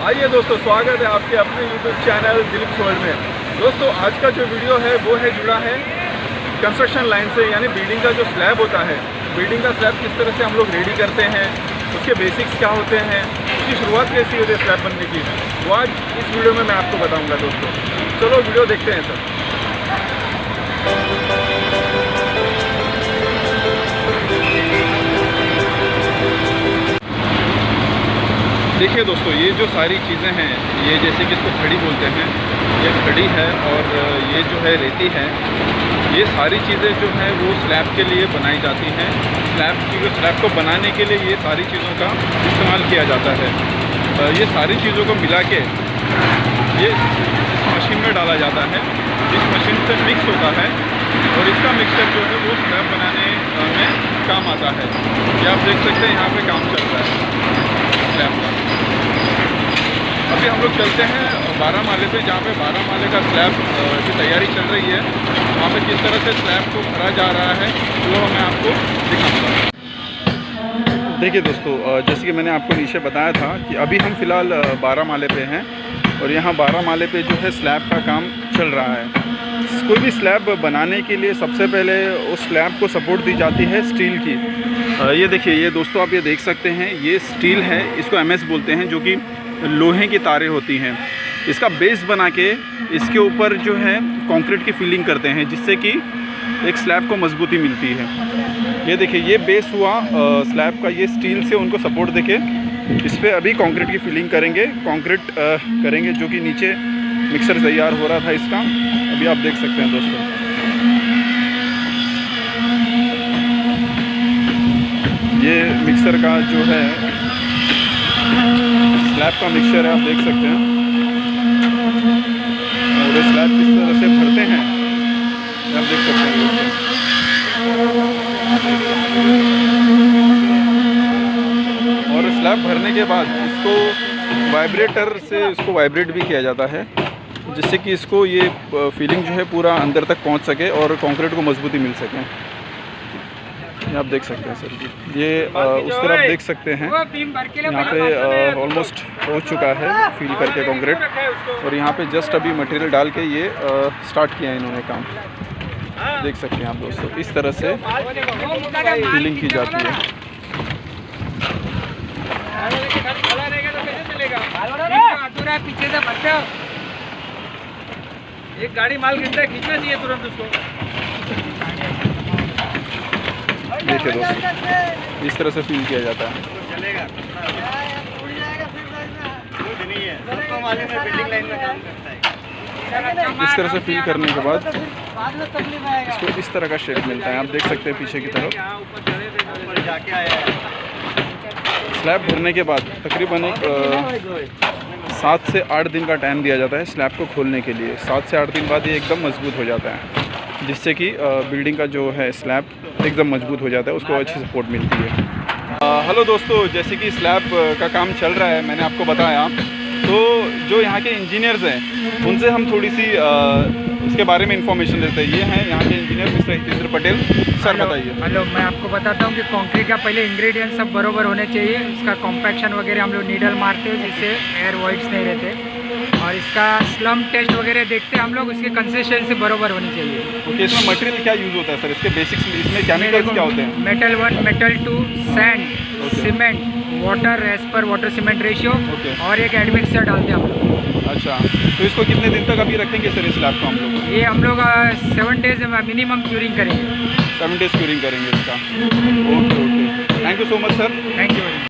आइए दोस्तों, स्वागत है आपके अपने YouTube चैनल दिलीप वर्ल्ड में। दोस्तों आज का जो वीडियो है वो है जुड़ा है कंस्ट्रक्शन लाइन से, यानी बिल्डिंग का जो स्लैब होता है, बिल्डिंग का स्लैब किस तरह से हम लोग रेडी करते हैं, उसके बेसिक्स क्या होते हैं, उसकी शुरुआत कैसी होती है स्लैब बनने की, वो आज इस वीडियो में मैं आपको बताऊँगा। दोस्तों चलो वीडियो देखते हैं सर। देखिए दोस्तों, ये जो सारी चीज़ें हैं, ये जैसे कि इसको खड़ी बोलते हैं, ये खड़ी है और ये जो है रेती है, ये सारी चीज़ें जो हैं वो स्लैब के लिए बनाई जाती हैं। स्लैब को बनाने के लिए ये सारी चीज़ों का इस्तेमाल किया जाता है। ये सारी चीज़ों को मिला के ये इस मशीन में डाला जाता है, इस मशीन से मिक्स होता है और इसका मिक्सचर जो है वो स्लैब बनाने में काम आता है। ये आप देख सकते हैं, यहाँ पे काम चल रहा है स्लैब का। अभी हम लोग चलते हैं 12 माले पे, जहाँ पे 12 माले का स्लैब की तैयारी चल रही है। वहाँ पे किस तरह से स्लैब को भरा जा रहा है वो मैं आपको दिखाऊंगा। देखिए दोस्तों, जैसे कि मैंने आपको नीचे बताया था कि अभी हम फ़िलहाल 12 माले पे हैं और यहाँ 12 माले पे जो है स्लैब का काम चल रहा है। कोई भी स्लैब बनाने के लिए सबसे पहले उस स्लैब को सपोर्ट दी जाती है स्टील की। ये देखिए, ये दोस्तों आप ये देख सकते हैं, ये स्टील है, इसको MS बोलते हैं, जो कि लोहे की तारें होती हैं। इसका बेस बना के इसके ऊपर जो है कंक्रीट की फिलिंग करते हैं, जिससे कि एक स्लैब को मजबूती मिलती है। ये देखिए, ये बेस हुआ स्लैब का, ये स्टील से उनको सपोर्ट देके इस पर अभी कंक्रीट की फिलिंग करेंगे, कंक्रीट करेंगे, जो कि नीचे मिक्सर तैयार हो रहा था इसका। अभी आप देख सकते हैं दोस्तों, ये मिक्सर का जो है स्लैब का मिक्सचर है, आप देख सकते हैं। और स्लैब किस तरह से भरते हैं आप देख सकते हैं दोस्तों। और स्लैब भरने के बाद इसको वाइब्रेटर से इसको वाइब्रेट भी किया जाता है, जिससे कि इसको ये फीलिंग जो है पूरा अंदर तक पहुंच सके और कंक्रीट को मजबूती मिल सके। ये आप देख सकते हैं सर, ये उस तरफ देख सकते हैं, यहाँ पे ऑलमोस्ट हो चुका है फील करके कंक्रीट, और यहाँ पे जस्ट अभी मटेरियल डाल के ये स्टार्ट किया है इन्होंने काम। देख सकते हैं आप दोस्तों, इस तरह से फीलिंग की जाती है। पीछे से भरते हो, एक गाड़ी माल गिरता है, खींचना चाहिए तुरंत उसको। देखिए दोस्तों, इस तरह से फील किया जाता है। इस तरह से फील करने के बाद इसको इस तरह का शेप मिलता है। आप देख सकते हैं पीछे की तरफ। स्लैब भरने के बाद तकरीबन 7 से 8 दिन का टाइम दिया जाता है स्लैब को खोलने के लिए। 7 से 8 दिन बाद ये एकदम मजबूत हो जाता है, जिससे कि बिल्डिंग का जो है स्लैब एकदम मजबूत हो जाता है, उसको अच्छी सपोर्ट मिलती है। हेलो दोस्तों, जैसे कि स्लैब का काम चल रहा है, मैंने आपको बताया, तो जो यहाँ के इंजीनियर्स हैं उनसे हम थोड़ी सी उसके बारे में इंफॉर्मेशन लेते हैं। ये हैं यहाँ के engineer mister Hitendra Patel. Sir बताइए। हेलो, मैं आपको बताता हूँ कि कंक्रीट का पहले इंग्रेडिएंट सब बरोबर होने चाहिए। इसका कॉम्पैक्शन वगैरह हम लोग नीडल मारते हैं, जिससे एयर वॉइड्स नहीं रहते, और इसका स्लम टेस्ट वगैरह देखते हैं हम लोग, उसकी कंसिस्टेंसी बरोबर होनी चाहिए। ओके, इसमें मटेरियल क्या यूज़ होता है सर? इसके बेसिक्स इसमें केमिकल्स क्या होते हैं? Metal 1, metal 2, sand, cement, water as पर वाटर सीमेंट रेशियो, और एक एडमिक्सर डालते हैं हम लोग। अच्छा, तो इसको कितने दिन तक अभी रखेंगे सर इस स्लैब को हम लोग? ये हम लोग 7 डेज मिनिमम क्यूरिंग करेंगे। 7 डेज क्यूरिंग करेंगे इसका। Okay, thank you so much sir. Thank you.